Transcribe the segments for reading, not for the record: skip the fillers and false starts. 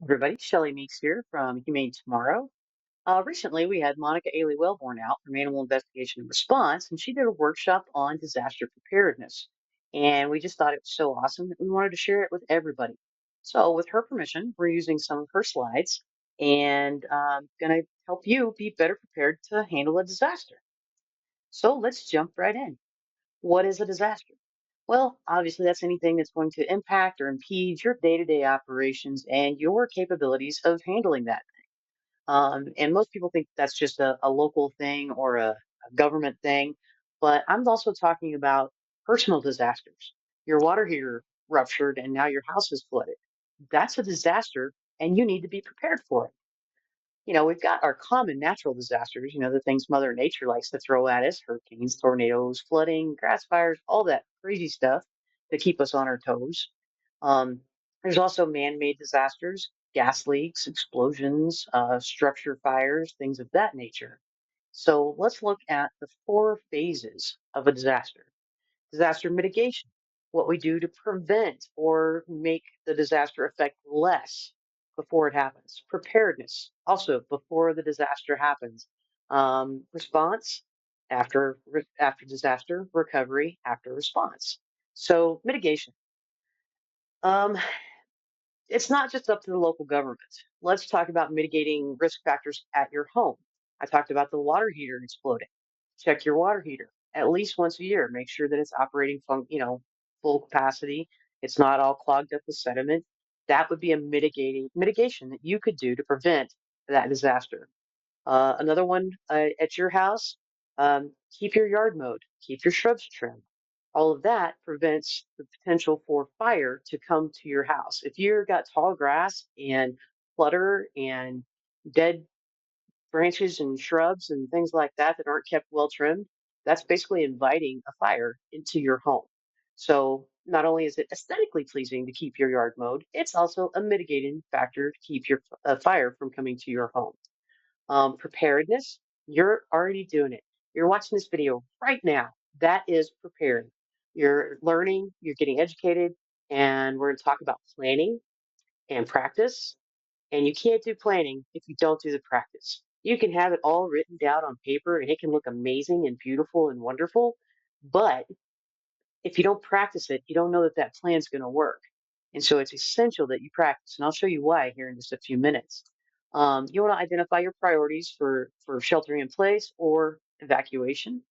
Everybody, Shelley Meeks here from Humane Tomorrow. Recently, we had Monica Ailey Wellborn out from Animal Investigation and Response, and she did a workshop on disaster preparedness. And we just thought it was so awesome that we wanted to share it with everybody. So, with her permission, we're using some of her slides and going to help you be better prepared to handle a disaster. So, let's jump right in. What is a disaster? Well, obviously, that's anything that's going to impact or impede your day to day operations and your capabilities of handling that. And most people think that's just a local thing or a government thing. But I'm also talking about personal disasters. Your water heater ruptured and now your house is flooded. That's a disaster, and you need to be prepared for it. We've got our common natural disasters, the things Mother Nature likes to throw at us: hurricanes, tornadoes, flooding, grass fires, all that crazy stuff to keep us on our toes. Um, there's also man made disasters, gas leaks, explosions, structure fires, things of that nature. So let's look at the four phases of a disaster. Disaster mitigation, what we do to prevent or make the disaster effect less before it happens. Preparedness, also before the disaster happens. Response, after disaster. Recovery, after response. So mitigation. Um, it's not just up to the local government. Let's talk about mitigating risk factors at your home. I talked about the water heater exploding. Check your water heater at least once a year. Make sure that it's operating from, full capacity. It's not all clogged up with sediment. That would be a mitigating mitigation that you could do to prevent that disaster. Another one at your house, keep your yard mowed, keep your shrubs trimmed. All of that prevents the potential for fire to come to your house. If you've got tall grass and clutter and dead branches and shrubs and things like that that aren't kept well trimmed, that's basically inviting a fire into your home. So not only is it aesthetically pleasing to keep your yard mowed, it's also a mitigating factor to keep your fire from coming to your home. Preparedness, you're already doing it. You're watching this video right now. That is preparing. You're learning, you're getting educated, and we're going to talk about planning and practice. And you can't do planning if you don't do the practice. You can have it all written down on paper and it can look amazing and beautiful and wonderful. But if you don't practice it, you don't know that that plan's going to work. And so it's essential that you practice. And I'll show you why here in just a few minutes. You want to identify your priorities for sheltering in place or evacuation.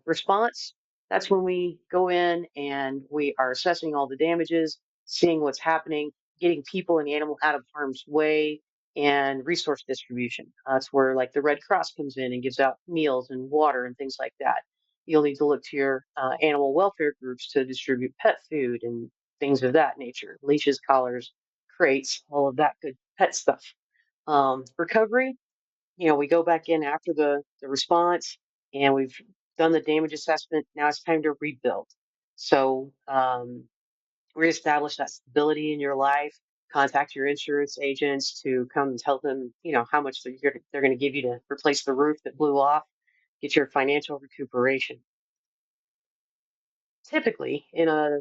Response, that's when we go in and we are assessing all the damages, seeing what's happening, getting people and animal out of harm's way, and resource distribution. That's where like the Red Cross comes in and gives out meals and water and things like that. You'll need to look to your animal welfare groups to distribute pet food and things of that nature: leashes, collars, crates, all of that good pet stuff. Recovery, we go back in after the response and we've done the damage assessment. Now it's time to rebuild. So reestablish that stability in your life. Contact your insurance agents to come and tell them, how much they're going to give you to replace the roof that blew off. Get your financial recuperation. Typically, in a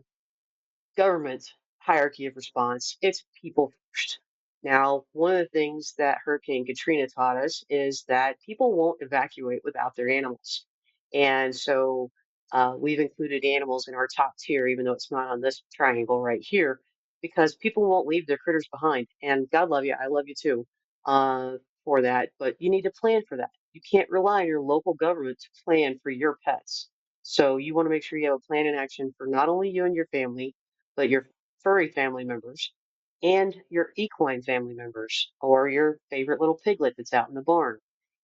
government hierarchy of response, it's people first. Now, one of the things that Hurricane Katrina taught us is that people won't evacuate without their animals. And so we've included animals in our top tier, even though it's not on this triangle right here, because people won't leave their critters behind. And God love you, I love you too, for that. But you need to plan for that. You can't rely on your local government to plan for your pets. So you want to make sure you have a plan in action for not only you and your family, but your furry family members and your equine family members or your favorite little piglet that's out in the barn.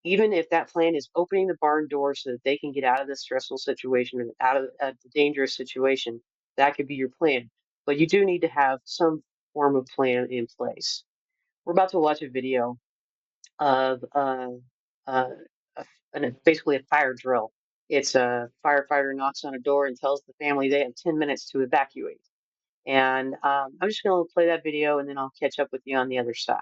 Even if that plan is opening the barn door so that they can get out of this stressful situation or out of the dangerous situation, that could be your plan. But you do need to have some form of plan in place. We're about to watch a video of uh, basically a fire drill. It's a firefighter knocks on a door and tells the family they have 10 minutes to evacuate. And I'm just going to play that video and then I'll catch up with you on the other side.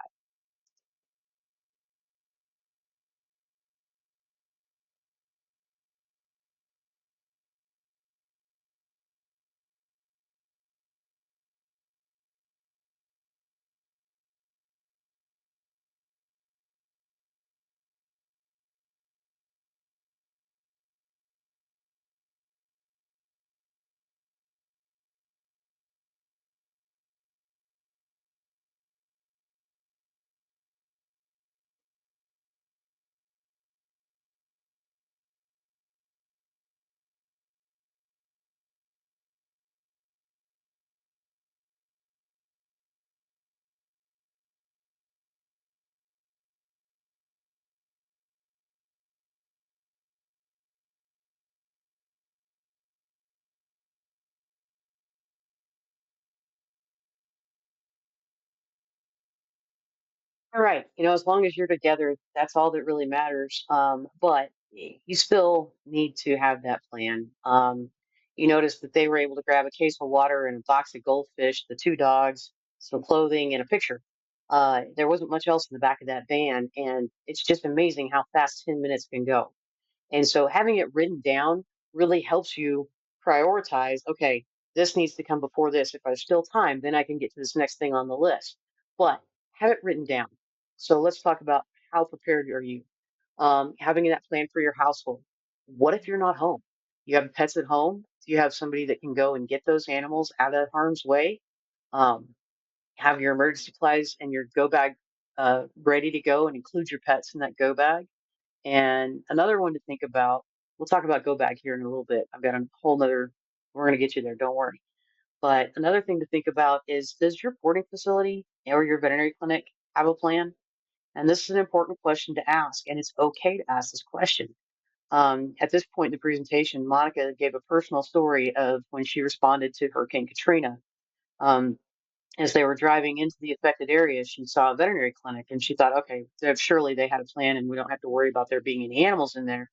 All right. As long as you're together, that's all that really matters. But you still need to have that plan. You notice that they were able to grab a case of water and a box of goldfish, the two dogs, some clothing, and a picture. There wasn't much else in the back of that van, and it's just amazing how fast 10 minutes can go. And so having it written down really helps you prioritize, okay, this needs to come before this. If there's still time, then I can get to this next thing on the list. But have it written down. So let's talk about how prepared are you? Having that plan for your household. What if you're not home? You have pets at home? Do you have somebody that can go and get those animals out of harm's way? Um, have your emergency supplies and your go bag ready to go and include your pets in that go bag. And another one to think about, we'll talk about go bag here in a little bit. I've got a whole nother, we're going to get you there, don't worry. But another thing to think about is, does your boarding facility or your veterinary clinic have a plan? And this is an important question to ask, and it's okay to ask this question. At this point in the presentation, Monica gave a personal story of when she responded to Hurricane Katrina. Um, as they were driving into the affected area, she saw a veterinary clinic and she thought, okay, surely they had a plan and we don't have to worry about there being any animals in there.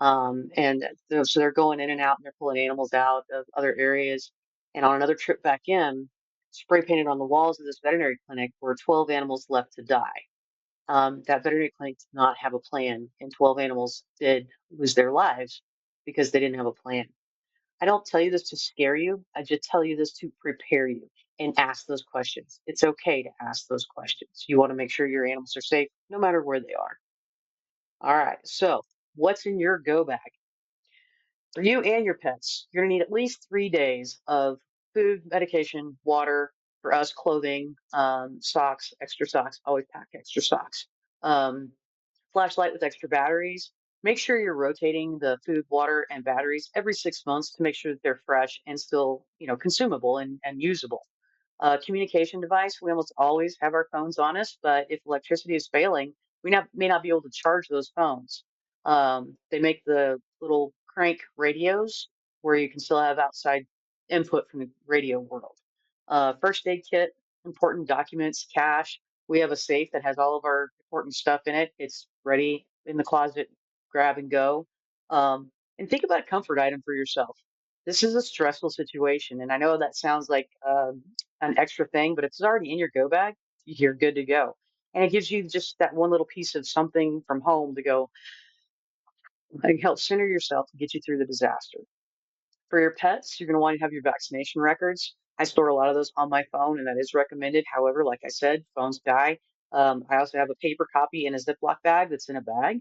So they're going in and out and they're pulling animals out of other areas. And on another trip back in, spray painted on the walls of this veterinary clinic were 12 animals left to die. That veterinary clinic did not have a plan, and 12 animals did lose their lives because they didn't have a plan. I don't tell you this to scare you. I just tell you this to prepare you and ask those questions. It's okay to ask those questions. You want to make sure your animals are safe no matter where they are. All right. So, what's in your go bag? For you and your pets, you're going to need at least 3 days of food, medication, water, for us, clothing, socks, extra socks. Always pack extra socks. Um, Flashlight with extra batteries. Make sure you're rotating the food, water, and batteries every 6 months to make sure that they're fresh and still, consumable and usable. Communication device. We almost always have our phones on us, but if electricity is failing, may not be able to charge those phones. They make the little crank radios where you can still have outside input from the radio world. First aid kit, important documents, cash. We have a safe that has all of our important stuff in it. It's ready in the closet, grab and go. And think about a comfort item for yourself. This is a stressful situation, and I know that sounds like an extra thing, but if it's already in your go bag, you're good to go. And it gives you just that one little piece of something from home to go, like, help center yourself to get you through the disaster. For your pets, you're going to want to have your vaccination records. I store a lot of those on my phone, and that is recommended. However, like I said, phones die. I also have a paper copy in a Ziploc bag that's in a bag.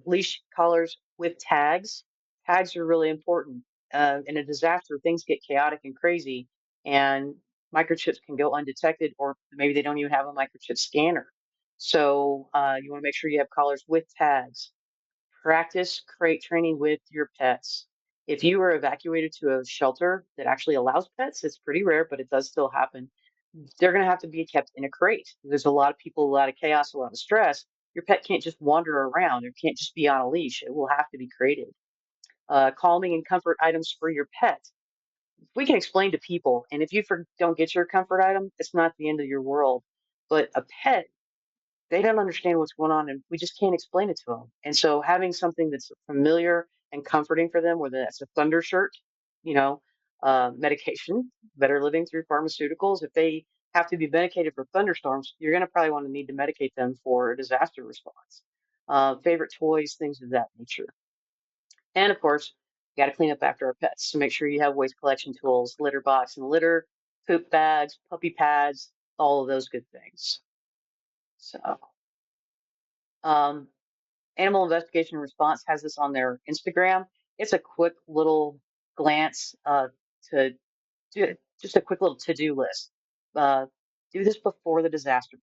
Leash collars with tags. Tags are really important. In a disaster, things get chaotic and crazy, and microchips can go undetected, or maybe they don't even have a microchip scanner. So you want to make sure you have collars with tags. Practice crate training with your pets. If you are evacuated to a shelter that actually allows pets, it's pretty rare, but it does still happen. They're going to have to be kept in a crate. There's a lot of people, a lot of chaos, a lot of stress. Your pet can't just wander around. It can't just be on a leash. It will have to be crated. Calming and comfort items for your pet. We can explain to people, and if you don't get your comfort item, it's not the end of your world. But a pet, they don't understand what's going on and we just can't explain it to them. And so having something that's familiar and comforting for them, whether that's a thunder shirt, you know, medication, better living through pharmaceuticals. If they have to be medicated for thunderstorms, you're going to probably want to need to medicate them for a disaster response. Favorite toys, things of that nature. And of course, you got to clean up after our pets. So make sure you have waste collection tools, litter box and litter, poop bags, puppy pads, all of those good things. So, um, Animal Investigation and Response has this on their Instagram. It's a quick little glance to do just a quick little to-do list. Uh, do this before the disaster.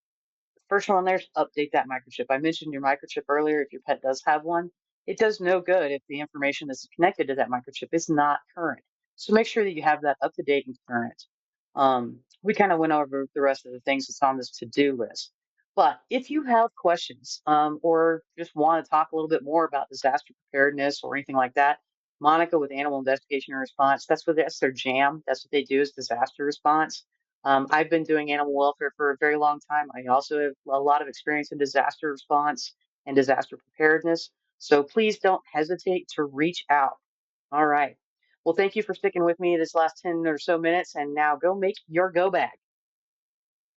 First one on there is update that microchip. I mentioned your microchip earlier. If your pet does have one, it does no good if the information that's connected to that microchip is not current. So make sure that you have that up to date and current. We kind of went over the rest of the things that's on this to-do list. But if you have questions or just want to talk a little bit more about disaster preparedness or anything like that, Monica with Animal Investigation and Response, that's their jam. That's what they do is disaster response. I've been doing animal welfare for a very long time. I also have a lot of experience in disaster response and disaster preparedness. So please don't hesitate to reach out. All right. Well, thank you for sticking with me this last 10 or so minutes. And now go make your go bag.